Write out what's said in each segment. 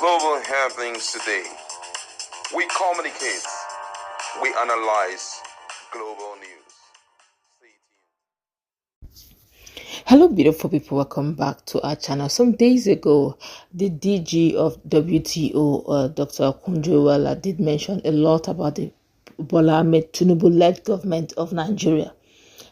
Global happenings today. We communicate. We analyze global news. Stay tuned. Hello, beautiful people. Welcome back to our channel. Some days ago, the DG of WTO, Dr. Okonjo Iweala, did mention a lot about the Bola Ahmed Tinubu-led government of Nigeria.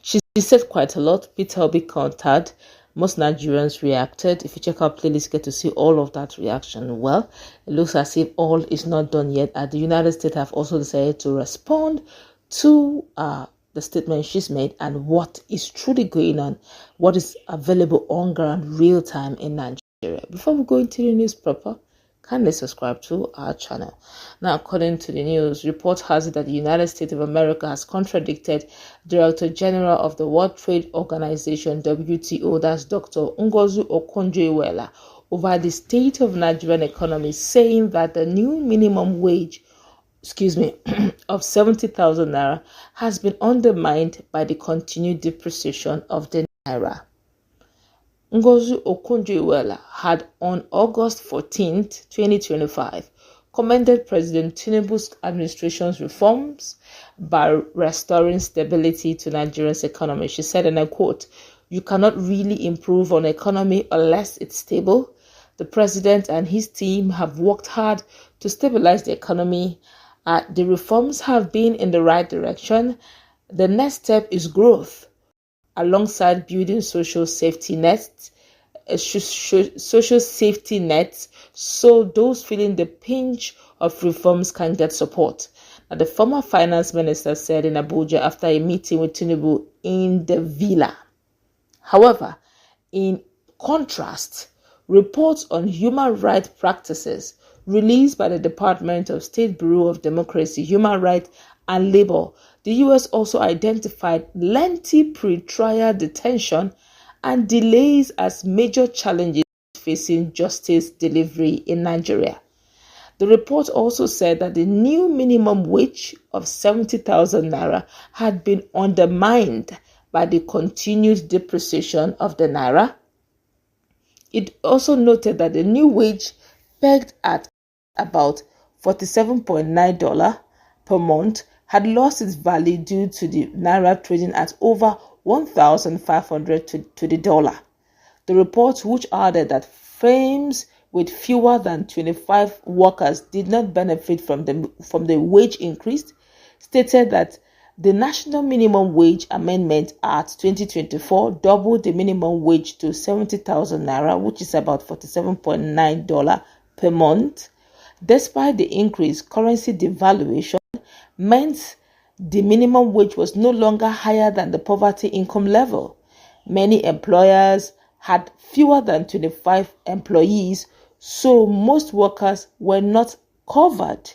She said quite a lot. PeterObi countered. Most Nigerians reacted. If you check our playlist, you get to see all of that reaction. Well, it looks as if all is not done yet. The United States have also decided to respond to the statement she's made and what is truly going on, what is available on ground real time in Nigeria. Before we go into the news proper, kindly subscribe to our channel. Now, according to the news, report has it that the United States of America has contradicted Director General of the World Trade Organization, WTO, that's Dr. Ngozi Okonjo Iweala, over the state of Nigerian economy, saying that the new minimum wage of 70,000 naira has been undermined by the continued depreciation of the naira. Ngozi Okonjo-Iweala had on August 14, 2025, commended President Tinubu's administration's reforms by restoring stability to Nigeria's economy. She said, and I quote, "You cannot really improve an economy unless it's stable. The president and his team have worked hard to stabilize the economy. The reforms have been in the right direction. The next step is growth, alongside building social safety nets, so those feeling the pinch of reforms can get support." Now, the former finance minister said in Abuja after a meeting with Tinubu in the villa. However, in contrast, reports on human rights practices released by the Department of State Bureau of Democracy, Human Rights and Labor, the U.S. also identified lengthy pre-trial detention and delays as major challenges facing justice delivery in Nigeria. The report also said that the new minimum wage of 70,000 naira had been undermined by the continued depreciation of the naira. It also noted that the new wage, pegged at about $47.9 per month, had lost its value due to the naira trading at over 1,500 to the dollar. The report, which added that firms with fewer than 25 workers did not benefit from the wage increase, stated that the national minimum wage amendment at 2024 doubled the minimum wage to 70,000 naira, which is about $47.9 per month. Despite the increase, currency devaluation meant the minimum wage was no longer higher than the poverty income level. Many employers had fewer than 25 employees, so most workers were not covered.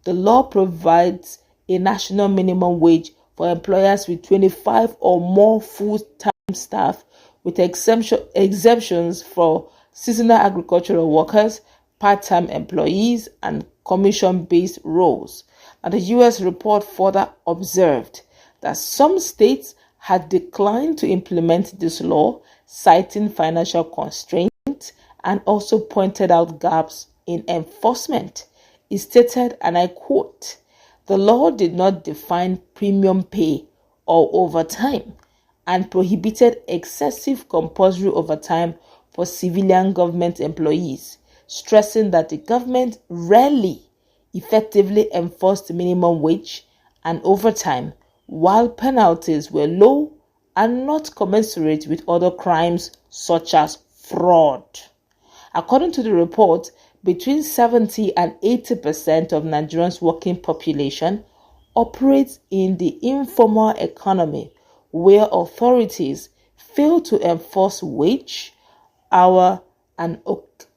The law provides a national minimum wage for employers with 25 or more full-time staff, with exemptions for seasonal agricultural workers, part-time employees, and commission-based roles. And the U.S. report further observed that some states had declined to implement this law, citing financial constraints, and also pointed out gaps in enforcement. It stated, and I quote, "The law did not define premium pay or overtime and prohibited excessive compulsory overtime for civilian government employees, stressing that the government rarely effectively enforced minimum wage and overtime, while penalties were low and not commensurate with other crimes such as fraud." According to the report, between 70 and 80% of Nigerians' working population operates in the informal economy, where authorities fail to enforce wage, hour, and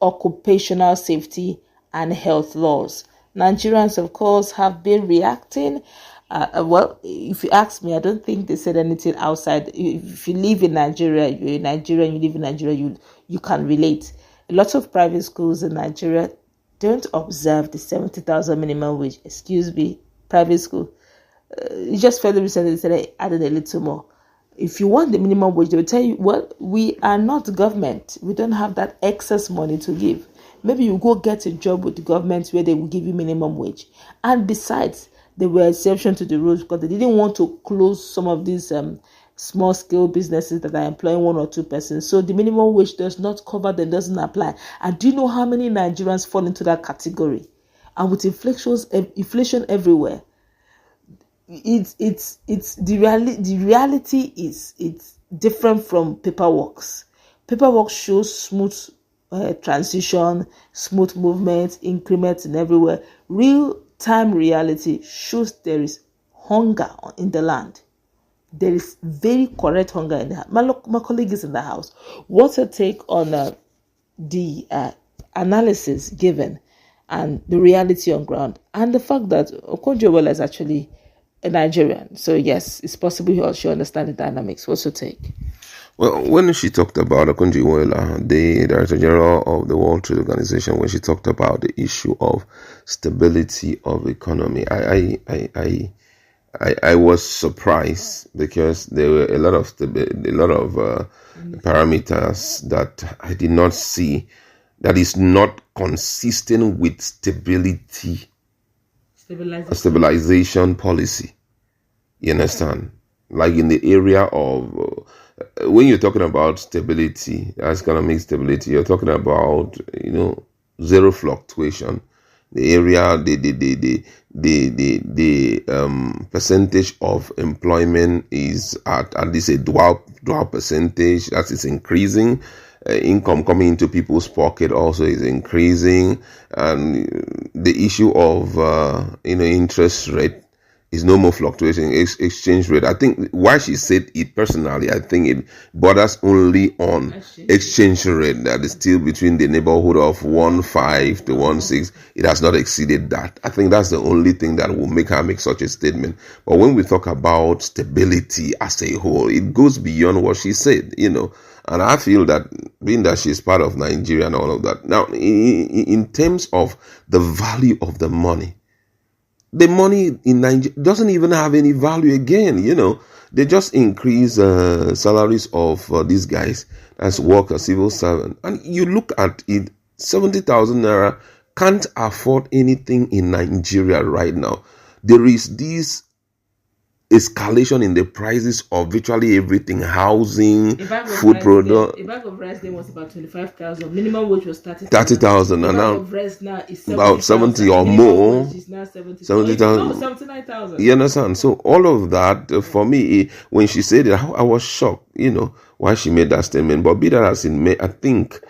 occupational safety and health laws. Nigerians, of course, have been reacting. Well, if you ask me, I don't think they said anything outside. If you live in Nigeria, you're in Nigeria, you live in Nigeria, you can relate. A lot of private schools in Nigeria don't observe the 70,000 minimum wage. Excuse me, private school. It just fairly recently said I added a little more. If you want the minimum wage, they will tell you, well, we are not government. We don't have that excess money to give. maybe you go get a job with the government where they will give you minimum wage. And besides, there were exceptions to the rules because they didn't want to close some of these small scale businesses that are employing 1 or 2 persons. So the minimum wage does not cover them, doesn't apply. And do you know how many Nigerians fall into that category? And with inflation everywhere, it's the reality is it's different from paperwork. Paperwork shows smooth transition, smooth movement, increments in everywhere. Real-time reality shows there is hunger in the land. There is very correct hunger in the house. My colleague is in the house. What's her take on the analysis given and the reality on ground, and the fact that Okonjo is actually a Nigerian? So yes, it's possible she understands the dynamics. What's your take? Well, when she talked about Okonjo, the Director General of the World Trade Organization, when she talked about the issue of stability of economy, I was surprised because there were a lot of parameters that I did not see that is not consistent with stabilization policy. You understand? Like in the area of when you're talking about stability, economic stability, you're talking about zero fluctuation. The area, the percentage of employment is at least a dual percentage, that is increasing. Income coming into people's pocket also is increasing, and the issue of interest rate is no more fluctuating. Exchange rate, I think why she said it personally, I think it borders only on exchange rate that is still between the neighborhood of 1.5 to 1.6. It has not exceeded that. I think that's the only thing that will make her make such a statement. But when we talk about stability as a whole, it goes beyond what she said, And I feel that being that she's part of Nigeria and all of that. Now, in terms of the value of the money in Nigeria doesn't even have any value again. They just increase salaries of these guys as workers, civil servant. And you look at it, 70,000 naira can't afford anything in Nigeria right now. There is this escalation in the prices of virtually everything: housing, food product. A bag of rice then was about 25,000. Minimum wage was 30,000, and now of rice now is about 70 or more. Is now 70,000. No, 79,000. You understand? So all of that, for me, when she said it, I was shocked. Why she made that statement. But be that as it may, I think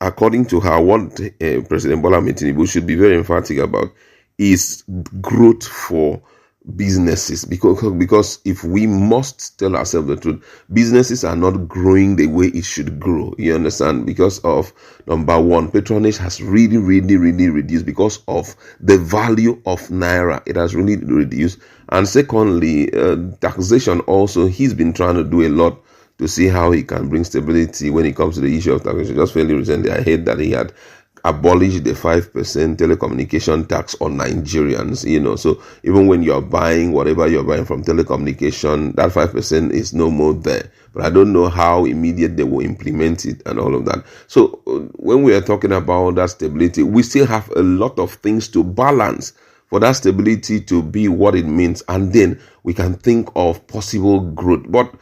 according to her, what President Bola Tinubu should be very emphatic about is growth for businesses, because if we must tell ourselves the truth, businesses are not growing the way it should grow. You understand? Because of, number one, patronage has really reduced because of the value of naira. It has really reduced. And secondly, taxation also, he's been trying to do a lot to see how he can bring stability when it comes to the issue of taxation. Just fairly recently, I heard that he had abolished the 5% telecommunication tax on Nigerians, so even when you're buying whatever you're buying from telecommunication, that 5% is no more there. But I don't know how immediate they will implement it and all of that. So when we are talking about that stability, we still have a lot of things to balance for that stability to be what it means, and then we can think of possible growth. But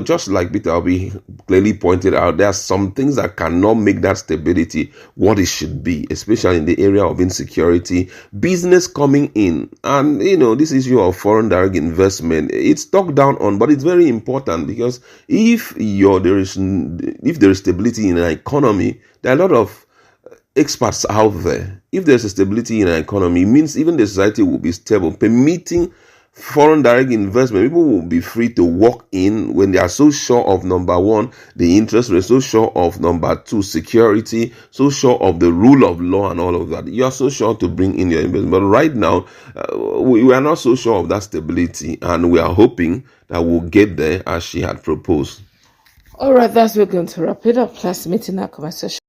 just like PeterObi clearly pointed out, there are some things that cannot make that stability what it should be, especially in the area of insecurity, business coming in, and this issue of foreign direct investment. It's talked down on, but it's very important, because if there is stability in an economy, there are a lot of experts out there. If there's a stability in an economy, it means even the society will be stable, permitting foreign direct investment. People will be free to walk in when they are so sure of, number one, the interest rate, so sure of, number two, security, so sure of the rule of law and all of that. You are so sure to bring in your investment. But right now, we are not so sure of that stability, and we are hoping that we'll get there as she had proposed. All right, that's we're going to wrap it up. Last meeting our conversation.